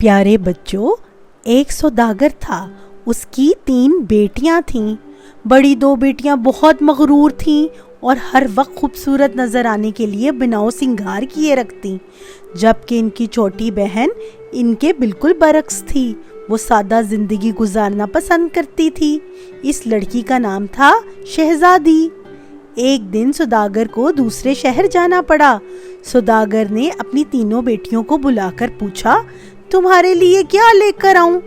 پیارے بچوں، ایک سوداگر تھا۔ اس کی 3 بیٹیاں تھیں۔ بڑی 2 بیٹیاں بہت مغرور تھیں اور ہر وقت خوبصورت نظر آنے کے لیے بناؤ سنگار کیے رکھتیں، جبکہ ان کی چھوٹی بہن ان کے بالکل برعکس تھی۔ وہ سادہ زندگی گزارنا پسند کرتی تھی۔ اس لڑکی کا نام تھا شہزادی۔ ایک دن سوداگر کو دوسرے شہر جانا پڑا۔ سوداگر نے اپنی 3 بیٹیوں کو بلا کر پوچھا، تمہارے لیے کیا لے کر آؤں؟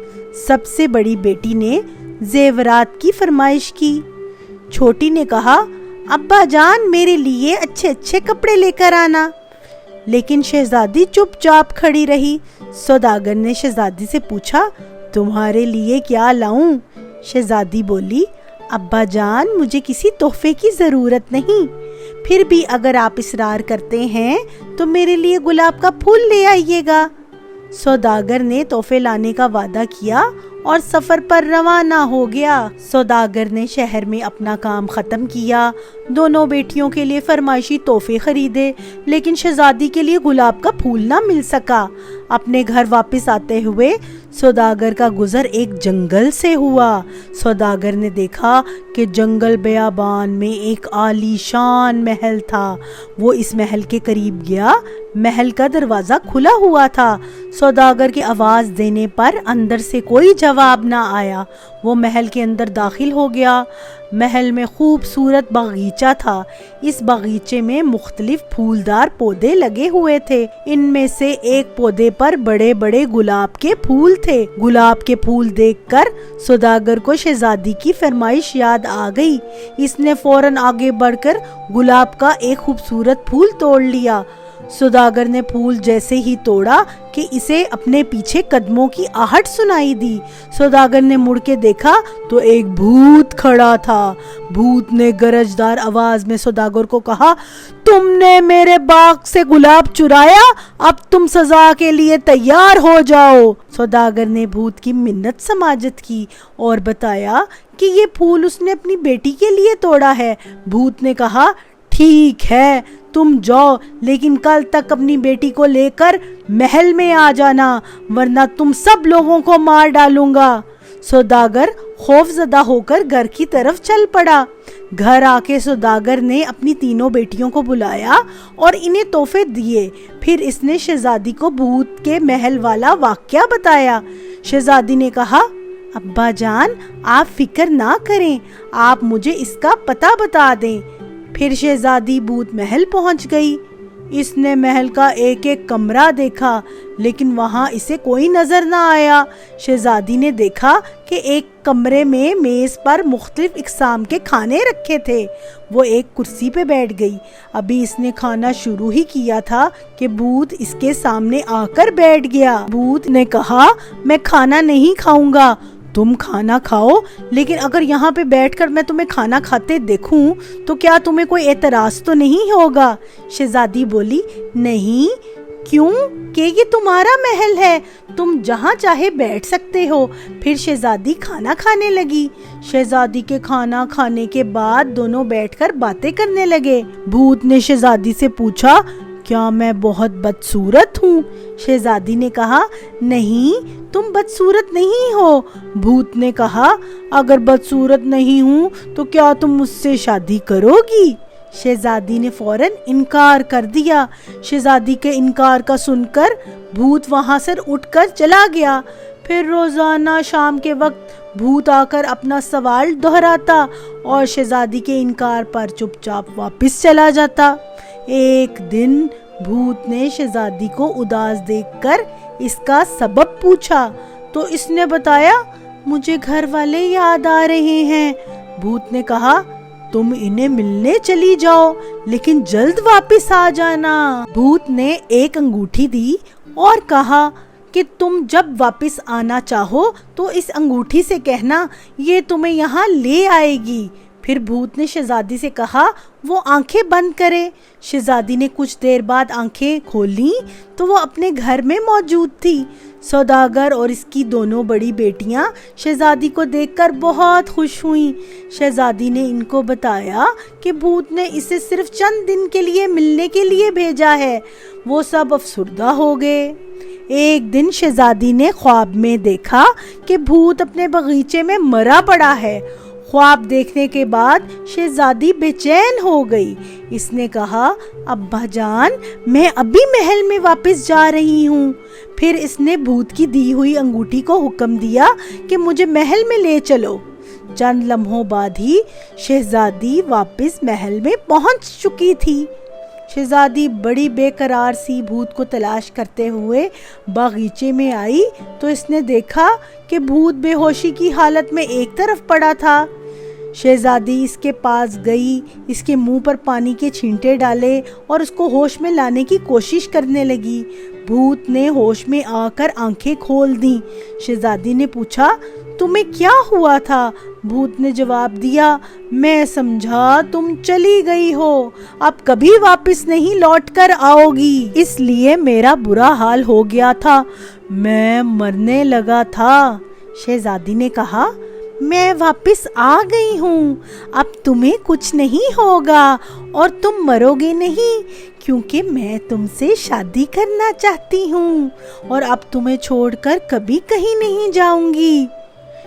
سب سے بڑی بیٹی نے زیورات کی فرمائش کی۔ چھوٹی نے کہا، ابا جان میرے لیے اچھے اچھے کپڑے لے کر آنا۔ لیکن شہزادی چپ چاپ کھڑی رہی۔ سوداگر نے شہزادی سے پوچھا، تمہارے لیے کیا لاؤں؟ شہزادی بولی، ابا جان مجھے کسی تحفے کی ضرورت نہیں، پھر بھی اگر آپ اصرار کرتے ہیں تو میرے لیے گلاب کا پھول لے آئیے گا۔ سوداگر نے تحفے لانے کا وعدہ کیا اور سفر پر روانہ ہو گیا۔ سوداگر نے شہر میں اپنا کام ختم کیا، دونوں بیٹیوں کے لیے فرمائشی تحفے خریدے، لیکن شہزادی کے لیے گلاب کا پھول نہ مل سکا۔ اپنے گھر واپس آتے ہوئے سوداگر کا گزر ایک جنگل سے ہوا۔ سوداگر نے دیکھا کہ جنگل بیابان میں ایک عالی شان محل تھا۔ وہ اس محل کے قریب گیا۔ محل کا دروازہ کھلا ہوا تھا۔ سوداگر کے آواز دینے پر اندر سے کوئی جواب نہ آیا۔ وہ محل کے اندر داخل ہو گیا۔ محل میں خوبصورت باغیچہ تھا۔ اس باغیچے میں مختلف پھولدار پودے لگے ہوئے تھے۔ ان میں سے ایک پودے پر بڑے بڑے گلاب کے پھول تھے۔ گلاب کے پھول دیکھ کر سوداگر کو شہزادی کی فرمائش یاد آ گئی۔ اس نے فوراً آگے بڑھ کر گلاب کا ایک خوبصورت پھول توڑ لیا۔ سوداگر نے پھول جیسے ہی توڑا کہ اسے اپنے پیچھے قدموں کی آہٹ سنائی دی۔ سوداگر نے مڑ کے دیکھا تو ایک بھوت کھڑا تھا۔ بھوت نے گرجدار آواز میں سوداگر کو کہا، تم نے میرے باغ سے گلاب چرایا، اب تم سزا کے لیے تیار ہو جاؤ۔ سوداگر نے بھوت کی منت سماجت کی اور بتایا کہ یہ پھول اس نے اپنی بیٹی کے لیے توڑا ہے۔ بھوت نے کہا، ٹھیک ہے تم جاؤ، لیکن کل تک اپنی بیٹی کو لے کر محل میں آ جانا، ورنہ تم سب لوگوں کو مار ڈالوں گا۔ سوداگر خوف زدہ ہو کر گھر کی طرف چل پڑا۔ گھر آ کے سوداگر نے اپنی 3 بیٹیوں کو بلایا اور انہیں تحفے دیے۔ پھر اس نے شہزادی کو بھوت کے محل والا واقعہ بتایا۔ شہزادی نے کہا، ابا جان آپ فکر نہ کریں، آپ مجھے اس کا پتہ بتا دیں۔ پھر شہزادی بھوت محل پہنچ گئی۔ اس نے محل کا ایک ایک کمرہ دیکھا، لیکن وہاں اسے کوئی نظر نہ آیا۔ شہزادی نے دیکھا کہ ایک کمرے میں میز پر مختلف اقسام کے کھانے رکھے تھے۔ وہ ایک کرسی پہ بیٹھ گئی۔ ابھی اس نے کھانا شروع ہی کیا تھا کہ بھوت اس کے سامنے آ کر بیٹھ گیا۔ بھوت نے کہا، میں کھانا نہیں کھاؤں گا، تم کھانا کھاؤ، لیکن اگر یہاں پہ بیٹھ کر میں تمہیں کھانا کھاتے دیکھوں تو کیا تمہیں کوئی اعتراض تو نہیں ہوگا؟ شہزادی بولی، نہیں، کیوں کہ یہ تمہارا محل ہے، تم جہاں چاہے بیٹھ سکتے ہو۔ پھر شہزادی کھانا کھانے لگی۔ شہزادی کے کھانا کھانے کے بعد دونوں بیٹھ کر باتیں کرنے لگے۔ بھوت نے شہزادی سے پوچھا، کیا میں بہت بدصورت ہوں؟ شہزادی نے کہا، نہیں تم بدصورت نہیں ہو۔ بھوت نے کہا، اگر بدصورت نہیں ہوں تو کیا تم مجھ سے شادی کرو گی؟ شہزادی نے فوراً انکار کر دیا۔ شہزادی کے انکار کا سن کر بھوت وہاں سے اٹھ کر چلا گیا۔ پھر روزانہ شام کے وقت بھوت آ کر اپنا سوال دہراتا اور شہزادی کے انکار پر چپ چاپ واپس چلا جاتا۔ ایک دن بھوت نے شہزادی کو اداس دیکھ کر اس کا سبب پوچھا تو اس نے بتایا، مجھے گھر والے یاد آ رہے ہیں۔ بھوت نے کہا، تم انہیں ملنے چلی جاؤ، لیکن جلد واپس آ جانا۔ بھوت نے ایک انگوٹھی دی اور کہا کہ تم جب واپس آنا چاہو تو اس انگوٹھی سے کہنا، یہ تمہیں یہاں لے آئے گی۔ پھر بھوت نے شہزادی سے کہا وہ آنکھیں بند کرے۔ شہزادی نے کچھ دیر بعد آنکھیں کھولیں تو وہ اپنے گھر میں موجود تھی۔ سوداگر اور اس کی 2 بڑی بیٹیاں شہزادی کو دیکھ کر بہت خوش ہوئیں۔ شہزادی نے ان کو بتایا کہ بھوت نے اسے صرف چند دن کے لیے ملنے کے لیے بھیجا ہے۔ وہ سب افسردہ ہو گئے۔ ایک دن شہزادی نے خواب میں دیکھا کہ بھوت اپنے باغیچے میں مرا پڑا ہے۔ خواب دیکھنے کے بعد شہزادی بے چین ہو گئی۔ اس نے کہا، ابا جان، میں ابھی محل میں واپس جا رہی ہوں۔ پھر اس نے بھوت کی دی ہوئی انگوٹھی کو حکم دیا کہ مجھے محل میں لے چلو۔ چند لمحوں بعد ہی شہزادی واپس محل میں پہنچ چکی تھی۔ شہزادی بڑی بے قرار سی بھوت کو تلاش کرتے ہوئے باغیچے میں آئی تو اس نے دیکھا کہ بھوت بے ہوشی کی حالت میں ایک طرف پڑا تھا۔ شہزادی اس کے پاس گئی، اس کے منہ پر پانی کے چھینٹے ڈالے اور اس کو ہوش میں لانے کی کوشش کرنے لگی۔ بھوت نے ہوش میں آ کر آنکھیں کھول دیں۔ شہزادی نے پوچھا، تمہیں کیا ہوا تھا؟ بھوت نے جواب دیا، میں سمجھا تم چلی گئی ہو، اب کبھی واپس نہیں لوٹ کر آؤ گی، اس لیے میرا برا حال ہو گیا تھا، میں مرنے لگا تھا۔ شہزادی نے کہا، میں واپس آ گئی ہوں، اب تمہیں کچھ نہیں ہوگا اور تم مرو گے نہیں، کیونکہ میں تم سے شادی کرنا چاہتی ہوں اور اب تمہیں چھوڑ کر کبھی کہیں نہیں جاؤں گی۔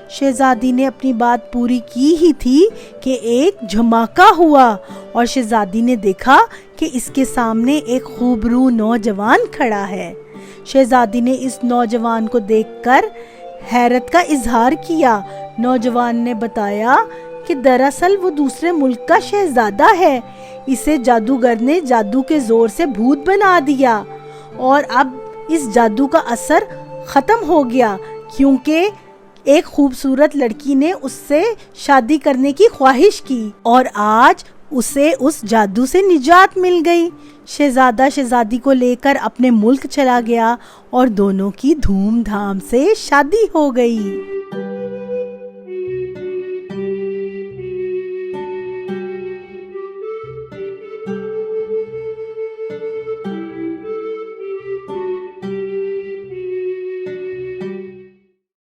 شہزادی نے اپنی بات پوری کی ہی تھی کہ ایک دھماکہ ہوا اور شہزادی نے دیکھا کہ اس کے سامنے ایک خوبرو نوجوان کھڑا ہے۔ شہزادی نے اس نوجوان کو دیکھ کر حیرت کا اظہار کیا۔ نوجوان نے بتایا کہ دراصل وہ دوسرے ملک کا شہزادہ ہے، اسے جادوگر نے جادو کے زور سے بھوت بنا دیا اور اب اس جادو کا اثر ختم ہو گیا کیونکہ ایک خوبصورت لڑکی نے اس سے شادی کرنے کی خواہش کی اور آج اسے اس جادو سے نجات مل گئی۔ شہزادہ شہزادی کو لے کر اپنے ملک چلا گیا اور دونوں کی دھوم دھام سے شادی ہو گئی۔